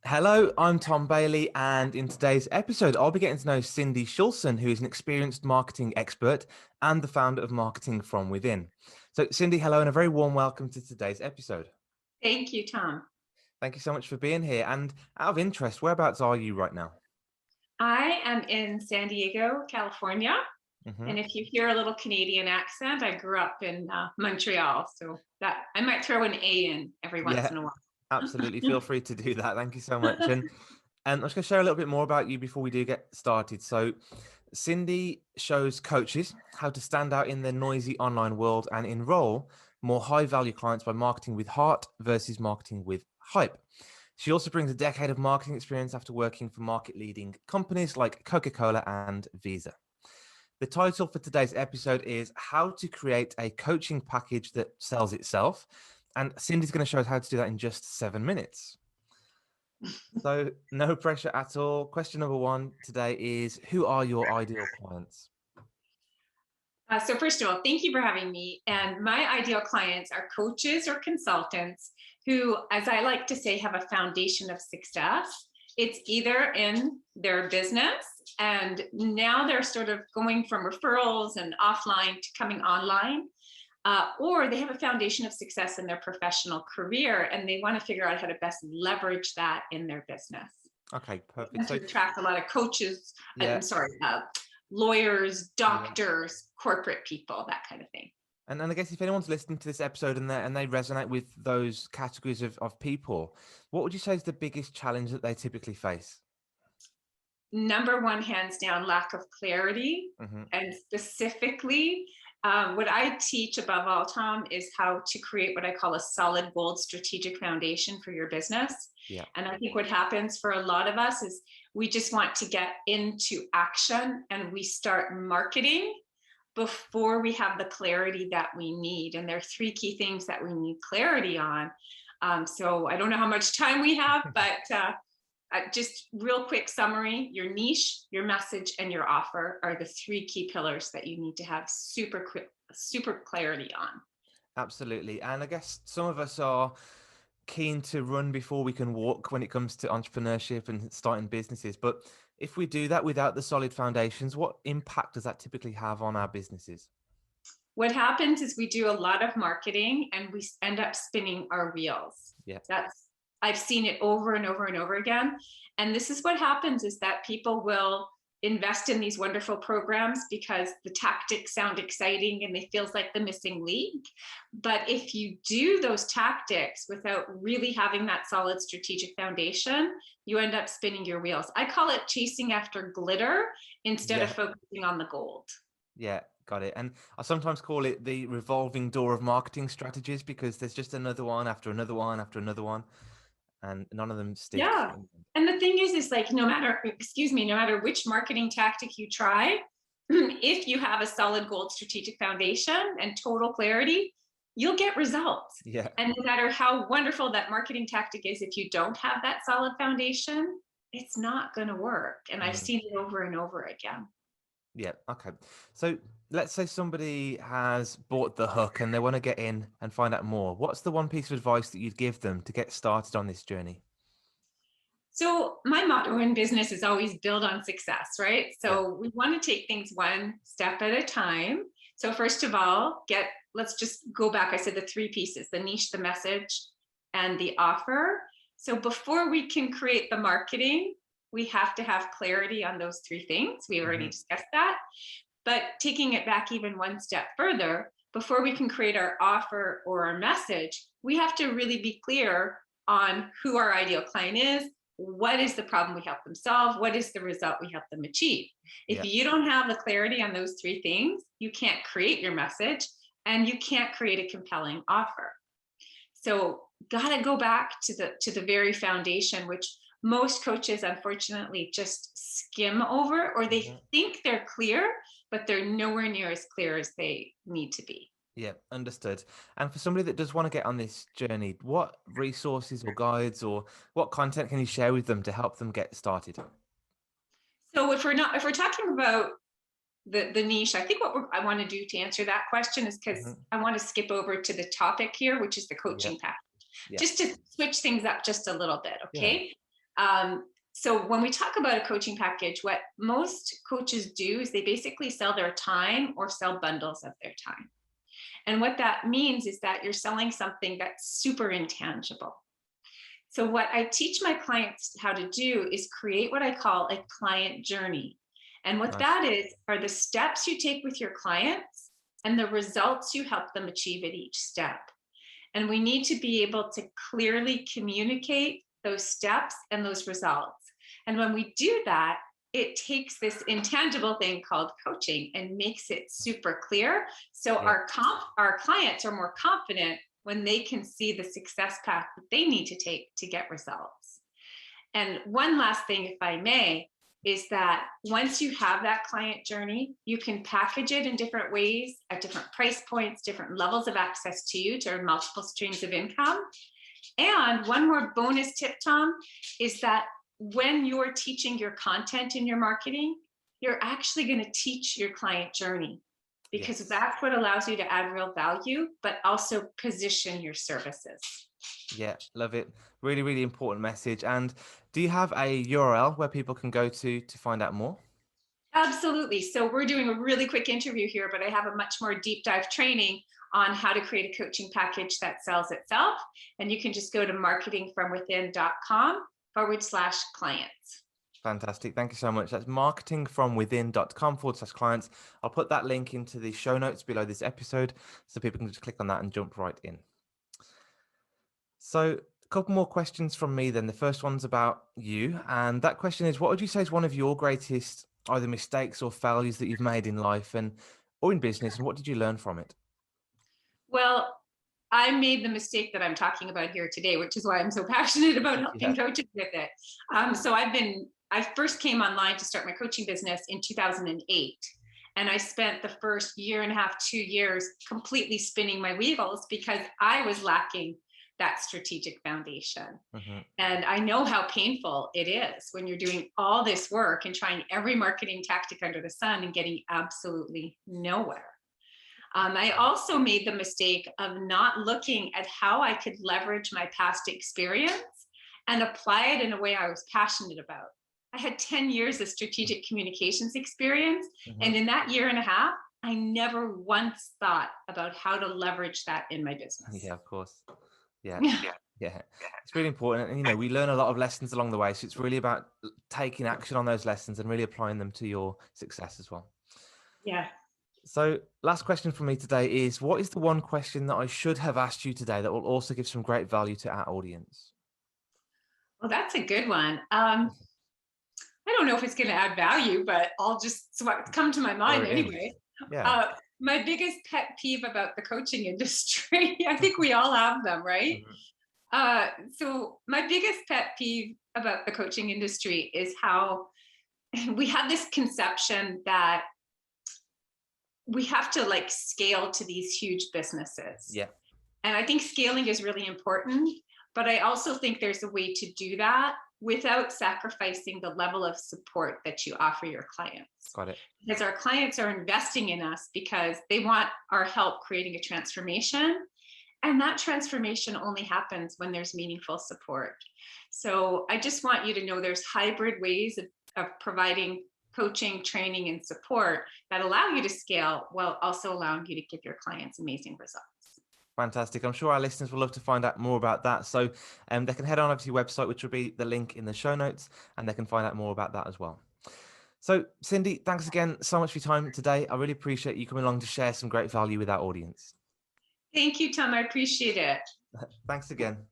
Hello, I'm Tom Bailey, and in today's episode, I'll be getting to know Cindy Schulson, who is an experienced marketing expert and the founder of Marketing From Within. So, Cindy, hello, and a very warm welcome to today's episode. Thank you, Tom. Thank you so much for being here. And out of interest, whereabouts are you right now? I am in San Diego, California. Hmm. And if you hear a little Canadian accent, I grew up in Montreal. So that I might throw an A in every once Yeah, in a while. absolutely. Feel free to do that. Thank you so much. And I'm just going to share a little bit more about you before we do get started. So, Cindy shows coaches how to stand out in the noisy online world and enroll more high value clients by marketing with heart versus marketing with hype. She also brings a decade of marketing experience after working for market leading companies like Coca-Cola and Visa. The title for today's episode is How to Create a Coaching Package That Sells Itself. And Cindy's going to show us how to do that in just 7 minutes. So, no pressure at all. Question number one today is, who are your ideal clients? So first of all, thank you for having me. And my ideal clients are coaches or consultants who, as I like to say, have a foundation of success. It's either in their business, and now they're sort of going from referrals and offline to coming online, or they have a foundation of success in their professional career, and they want to figure out how to best leverage that in their business. Okay, We perfect. tend So, to attract a lot of coaches, yeah, lawyers, yeah. doctors, corporate people, that kind of thing. And I guess if anyone's listening to this episode and they resonate with those categories of people, what would you say is the biggest challenge that they typically face? Number one, hands down, lack of clarity. Hmm. And specifically, what I teach above all, Tom, is how to create what I call a solid gold strategic foundation for your business. Yeah, And I think what happens for a lot of us is we just want to get into action and we start marketing before we have the clarity that we need. And there are three key things that we need clarity on. So I don't know how much time we have, but just real quick summary: your niche, your message, and your offer are the three key pillars that you need to have super clarity on. absolutely. And I guess some of us are keen to run before we can walk when it comes to entrepreneurship and starting businesses. But if we do that without the solid foundations, what impact does that typically have on our businesses? What happens is we do a lot of marketing and we end up spinning our wheels. Yeah. That's I've seen it over and over and over again. And this is what happens is that people will invest in these wonderful programs because the tactics sound exciting and they feels like the missing link. But if you do those tactics without really having that solid strategic foundation, you end up spinning your wheels. I call it chasing after glitter instead of Yeah. focusing on the gold. Yeah, got it. And I sometimes call it the revolving door of marketing strategies because there's just another one after another one after another one, and none of them stick. Yeah. And the thing is like no matter which marketing tactic you try, if you have a solid gold strategic foundation and total clarity, you'll get results. Yeah. And no matter how wonderful that marketing tactic is, if you don't have that solid foundation, it's not going to work. And I've Mm. seen it over and over again. Yeah. Okay. So let's say somebody has bought the hook and they want to get in and find out more. What's the one piece of advice that you'd give them to get started on this journey? So my motto in business is always build on success, right? Yeah. So we want to take things one step at a time. So first of all, let's just go back. I said the three pieces: the niche, the message, and the offer. So before we can create the marketing, we have to have clarity on those three things. We already Hmm. discussed that. But taking it back even one step further, before we can create our offer or our message, we have to really be clear on who our ideal client is. What is the problem we help them solve? What is the result we help them achieve? If Yeah. you don't have the clarity on those three things, you can't create your message and you can't create a compelling offer. So got to go back to the very foundation, which most coaches unfortunately just skim over, or they Mhm. think they're clear, but they're nowhere near as clear as they need to be. Yeah, understood. And for somebody that does want to get on this journey, what resources or guides or what content can you share with them to help them get started? So if we're talking about the niche, I think I want to do to answer that question is because Hmm. I want to skip over to the topic here, which is the Yeah. coaching path, Yeah. just to switch things up just a little bit. Yeah. Okay. So when we talk about a coaching package, what most coaches do is they basically sell their time or sell bundles of their time. And what that means is that you're selling something that's super intangible. So what I teach my clients how to do is create what I call a client journey. And what Nice. that is are the steps you take with your clients and the results you help them achieve at each step. And we need to be able to clearly communicate those steps and those results. And when we do that, it takes this intangible thing called coaching and makes it super clear. So our clients are more confident when they can see the success path that they need to take to get results. And one last thing, if I may, is that once you have that client journey, you can package it in different ways at different price points, different levels of access to you to earn multiple streams of income. And one more bonus tip, Tom, is that when you're teaching your content in your marketing, you're actually going to teach your client journey, because that's what allows you to add real value, but also position your services. Yeah, love it. Really, really important message. And do you have a URL where people can go to find out more? Absolutely. So we're doing a really quick interview here, but I have a much more deep dive training on how to create a coaching package that sells itself. And you can just go to marketingfromwithin.com/clients. Fantastic. Thank you so much. That's marketingfromwithin.com/clients. I'll put that link into the show notes below this episode so people can just click on that and jump right in. So a couple more questions from me then. The first one's about you. And that question is, what would you say is one of your greatest either mistakes or failures that you've made in life or in business? And what did you learn from it? Well, I made the mistake that I'm talking about here today, which is why I'm so passionate about helping coaches with it. So I first came online to start my coaching business in 2008. And I spent the first year and a half, 2 years completely spinning my wheels because I was lacking that strategic foundation. Mm-hmm. And I know how painful it is when you're doing all this work and trying every marketing tactic under the sun and getting absolutely nowhere. I also made the mistake of not looking at how I could leverage my past experience and apply it in a way I was passionate about. I had 10 years of strategic communications experience. Mm-hmm. And in that year and a half, I never once thought about how to leverage that in my business. Yeah, of course. Yeah. It's really important. And, we learn a lot of lessons along the way. So it's really about taking action on those lessons and really applying them to your success as well. Yeah. So last question from me today is, what is the one question that I should have asked you today that will also give some great value to our audience? Well, that's a good one. I don't know if it's going to add value, but I'll just come to my mind anyway. Yeah. My biggest pet peeve about the coaching industry, I think we all have them, right? Mm-hmm. So my biggest pet peeve about the coaching industry is how we have this conception that we have to scale to these huge businesses. Yeah. And I think scaling is really important, but I also think there's a way to do that without sacrificing the level of support that you offer your clients. Got it. Because our clients are investing in us because they want our help creating a transformation. And that transformation only happens when there's meaningful support. So I just want you to know there's hybrid ways of providing coaching, training, and support that allow you to scale while also allowing you to give your clients amazing results. Fantastic. I'm sure our listeners will love to find out more about that. So they can head on over to your website, which will be the link in the show notes, and they can find out more about that as well. So Cindy, thanks again so much for your time today. I really appreciate you coming along to share some great value with our audience. Thank you, Tom. I appreciate it. Thanks again.